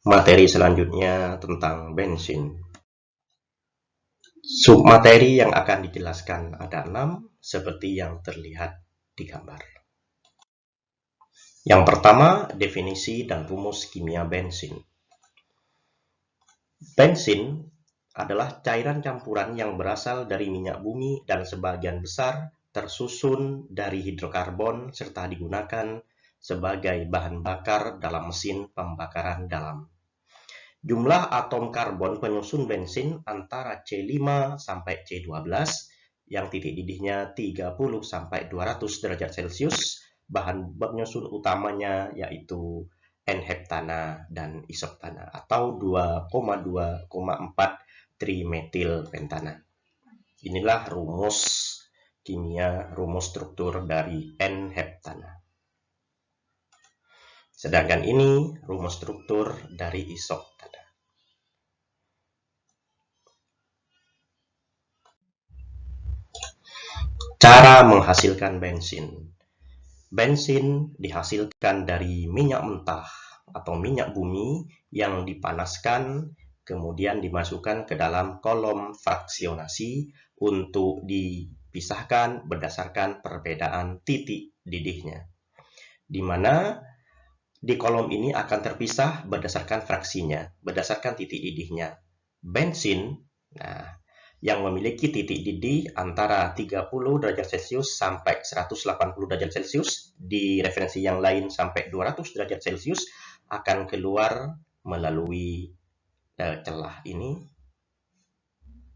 Materi selanjutnya tentang bensin. Submateri yang akan dijelaskan ada 6, seperti yang terlihat di gambar. Yang pertama, definisi dan rumus kimia bensin. Bensin adalah cairan campuran yang berasal dari minyak bumi dan sebagian besar tersusun dari hidrokarbon serta digunakan sebagai bahan bakar dalam mesin pembakaran dalam. Jumlah atom karbon penyusun bensin antara C5 sampai C12 yang titik didihnya 30 sampai 200 derajat Celcius. Bahan penyusun utamanya yaitu N-heptana dan isoktana atau 2,4 trimetilpentana. Inilah rumus kimia, rumus struktur dari N-heptana. Sedangkan ini rumus struktur dari isoktana. Cara menghasilkan bensin. Bensin dihasilkan dari minyak mentah atau minyak bumi yang dipanaskan, kemudian dimasukkan ke dalam kolom fraksionasi untuk dipisahkan berdasarkan perbedaan titik didihnya. Di mana di kolom ini akan terpisah berdasarkan fraksinya, berdasarkan titik didihnya. Bensin, yang memiliki titik didih antara 30 derajat Celcius sampai 180 derajat Celcius, di referensi yang lain sampai 200 derajat Celcius, akan keluar melalui celah ini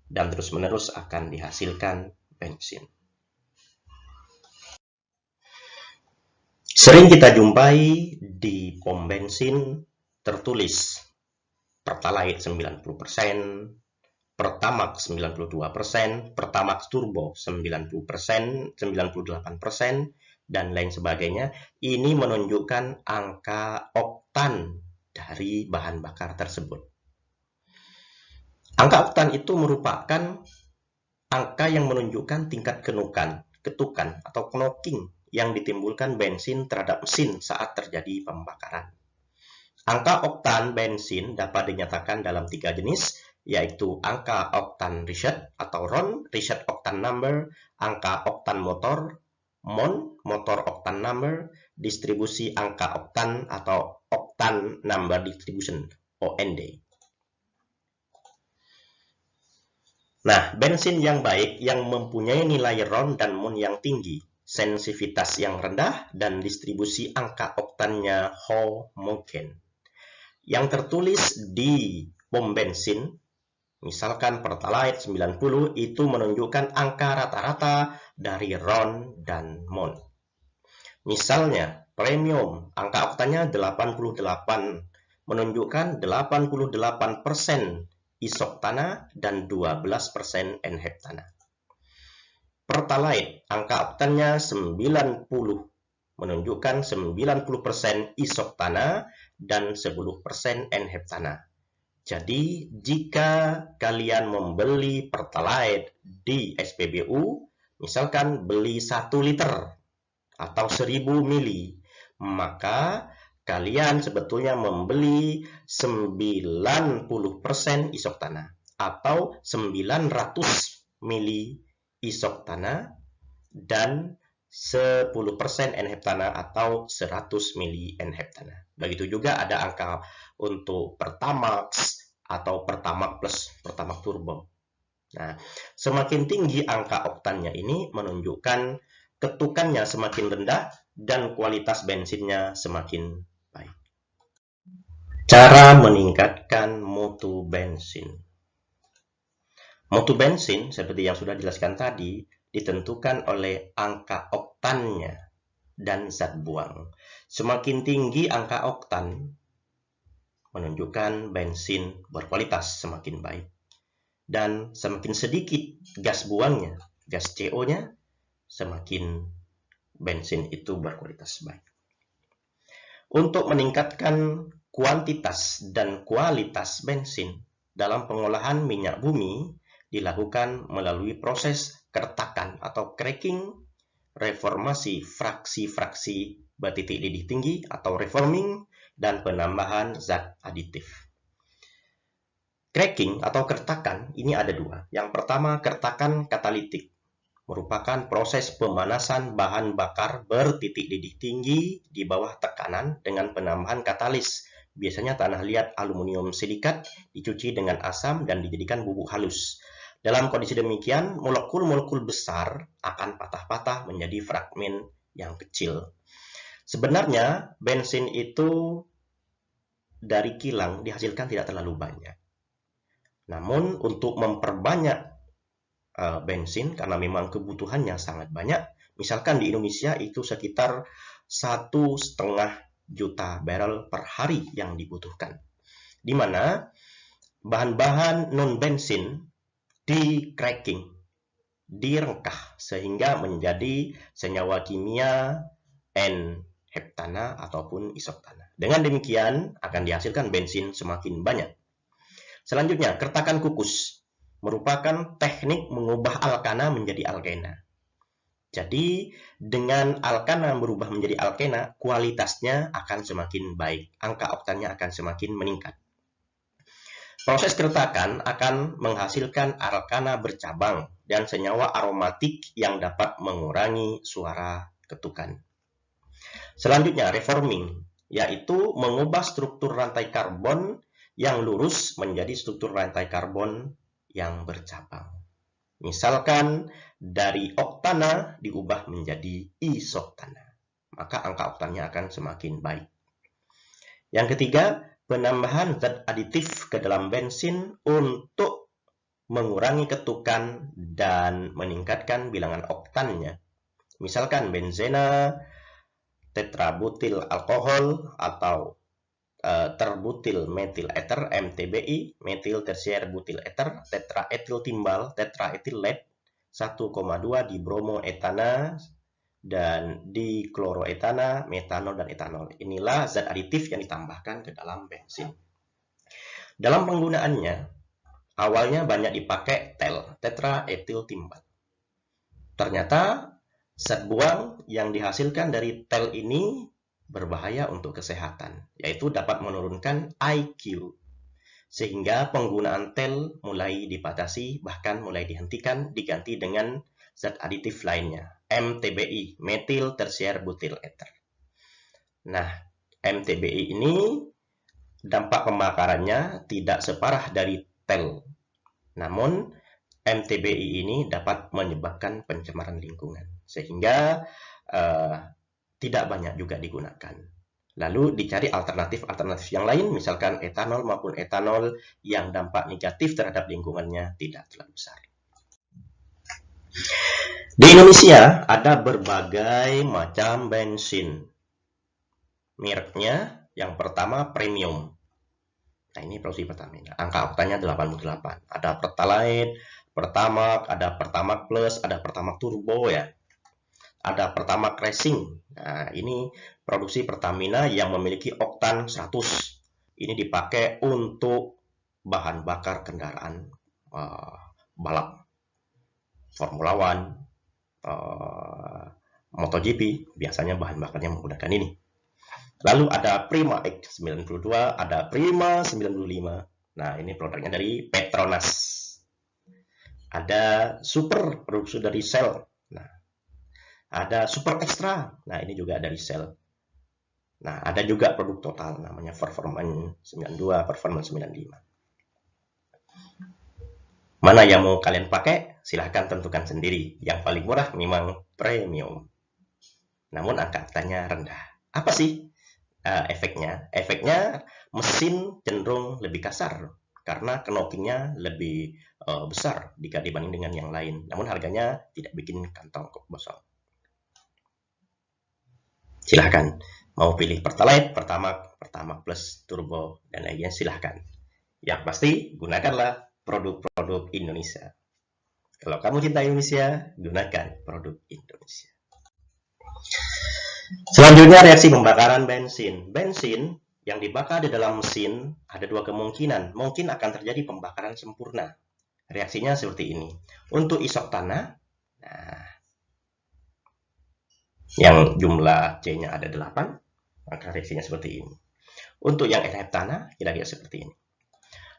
dan terus-menerus akan dihasilkan bensin. Sering kita jumpai di pom bensin tertulis Pertalite 90%, Pertamax 92%, Pertamax Turbo 90%, 98%, dan lain sebagainya. Ini menunjukkan angka oktan dari bahan bakar tersebut. Angka oktan itu merupakan angka yang menunjukkan tingkat ketukan atau knocking yang ditimbulkan bensin terhadap mesin saat terjadi pembakaran. Angka oktan bensin dapat dinyatakan dalam 3 jenis, yaitu angka oktan Richard atau RON, Richard Octane Number, angka oktan motor, MON, Motor Octane Number, distribusi angka oktan atau Octane Number Distribution, OND. Nah, bensin yang baik yang mempunyai nilai RON dan MON yang tinggi, sensitivitas yang rendah, dan distribusi angka oktannya homogen. Yang tertulis di pom bensin, misalkan Pertalite 90, itu menunjukkan angka rata-rata dari RON dan MON. Misalnya, premium, angka oktannya 88, menunjukkan 88% isoktana dan 12% N-heptana. Pertalite, angka oktannya 90, menunjukkan 90% isoktana dan 10% N-heptana. Jadi, jika kalian membeli Pertalite di SPBU, misalkan beli 1 liter atau 1000 mili, maka kalian sebetulnya membeli 90% isoktana atau 900 mili isoktana dan 10% N-heptana atau 100 mili N-heptana. Begitu juga ada angka untuk Pertamax atau Pertamax Plus, Pertamax Turbo. Nah, semakin tinggi angka oktannya ini menunjukkan ketukannya semakin rendah dan kualitas bensinnya semakin baik. Cara meningkatkan mutu bensin. Mutu bensin, seperti yang sudah dijelaskan tadi, ditentukan oleh angka oktannya dan zat buang. Semakin tinggi angka oktan, menunjukkan bensin berkualitas semakin baik. Dan semakin sedikit gas buangnya, gas CO-nya, semakin bensin itu berkualitas baik. Untuk meningkatkan kuantitas dan kualitas bensin dalam pengolahan minyak bumi dilakukan melalui proses keretakan atau cracking, reformasi fraksi-fraksi bertitik didih tinggi atau reforming, dan penambahan zat aditif. Cracking atau kertakan ini ada dua. Yang pertama, kertakan katalitik, merupakan proses pemanasan bahan bakar bertitik didih tinggi di bawah tekanan dengan penambahan katalis. Biasanya tanah liat aluminium silikat dicuci dengan asam dan dijadikan bubuk halus. Dalam kondisi demikian, molekul-molekul besar akan patah-patah menjadi fragmen yang kecil. Sebenarnya, bensin itu dari kilang dihasilkan tidak terlalu banyak. Namun, untuk memperbanyak bensin, karena memang kebutuhannya sangat banyak, misalkan di Indonesia itu sekitar 1,5 juta barrel per hari yang dibutuhkan. Di mana bahan-bahan non-bensin di cracking, direngkah sehingga menjadi senyawa kimia N-heptana ataupun isoktana. Dengan demikian akan dihasilkan bensin semakin banyak. Selanjutnya, kertakan kukus merupakan teknik mengubah alkana menjadi alkena. Jadi, dengan alkana berubah menjadi alkena, kualitasnya akan semakin baik. Angka oktannya akan semakin meningkat. Proses kertakan akan menghasilkan alkana bercabang dan senyawa aromatik yang dapat mengurangi suara ketukan. Selanjutnya, reforming, yaitu mengubah struktur rantai karbon yang lurus menjadi struktur rantai karbon yang bercabang. Misalkan dari oktana diubah menjadi isoktana, maka angka oktannya akan semakin baik. Yang ketiga, penambahan zat aditif ke dalam bensin untuk mengurangi ketukan dan meningkatkan bilangan oktannya. Misalkan benzena, tetrabutil alkohol atau terbutil metil ether MTBI, metil tersier butil ether, tetraetil timbal, tetraetil lead, 1,2 di bromoetana dan di kloroetana, metanol dan etanol. Inilah zat aditif yang ditambahkan ke dalam bensin. Dalam penggunaannya, awalnya banyak dipakai tetraetil timbal. Ternyata zat buang yang dihasilkan dari tel ini berbahaya untuk kesehatan, yaitu dapat menurunkan IQ, sehingga penggunaan tel mulai dibatasi, bahkan mulai dihentikan, diganti dengan zat aditif lainnya, MTBI, metil tersier butil ether. Nah, MTBI ini dampak pembakarannya tidak separah dari tel, namun MTBI ini dapat menyebabkan pencemaran lingkungan, sehingga tidak banyak juga digunakan. Lalu dicari alternatif-alternatif yang lain, misalkan etanol maupun etanol yang dampak negatif terhadap lingkungannya tidak terlalu besar. Di Indonesia ada berbagai macam bensin. Mereknya yang pertama premium. Nah, ini produksi Pertamina. Angka oktannya 88. Ada Pertalite, Pertamax, ada Pertamax Plus, ada Pertamax Turbo ya. Ada Pertamax Racing. Nah, ini produksi Pertamina yang memiliki oktan 100. Ini dipakai untuk bahan bakar kendaraan balap, Formula One, MotoGP. Biasanya bahan bakarnya menggunakan ini. Lalu ada Prima X92, ada Prima 95. Nah, ini produknya dari Petronas. Ada Super, produksi dari Shell. Nah, ada Super Extra. Nah, ini juga dari Shell. Nah, ada juga produk Total namanya Performance 92, Performance 95. Mana yang mau kalian pakai? Silahkan tentukan sendiri. Yang paling murah memang premium. Namun angka oktannya rendah. Apa sih efeknya? Efeknya mesin cenderung lebih kasar karena knockingnya lebih besar jika dibanding dengan yang lain. Namun harganya tidak bikin kantong kosong. Silahkan mau pilih Pertalite, Pertamax Plus, Turbo, dan lainnya silahkan. Yang pasti gunakanlah produk-produk Indonesia. Kalau kamu cinta Indonesia, gunakan produk Indonesia. Selanjutnya reaksi pembakaran bensin. Bensin yang dibakar di dalam mesin ada dua kemungkinan. Mungkin akan terjadi pembakaran sempurna. Reaksinya seperti ini. Untuk isoktana, nah, yang jumlah C-nya ada 8, maka reaksinya seperti ini. Untuk yang LH tanah, kira-kira seperti ini.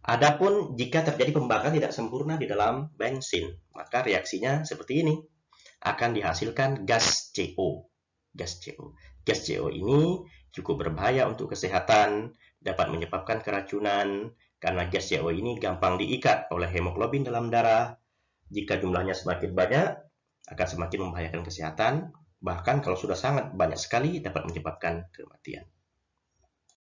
Adapun jika terjadi pembakaran tidak sempurna di dalam bensin, maka reaksinya seperti ini. Akan dihasilkan gas CO. Gas CO. Gas CO ini cukup berbahaya untuk kesehatan, dapat menyebabkan keracunan, karena gas CO ini gampang diikat oleh hemoglobin dalam darah. Jika jumlahnya semakin banyak, akan semakin membahayakan kesehatan, bahkan kalau sudah sangat banyak sekali dapat menyebabkan kematian.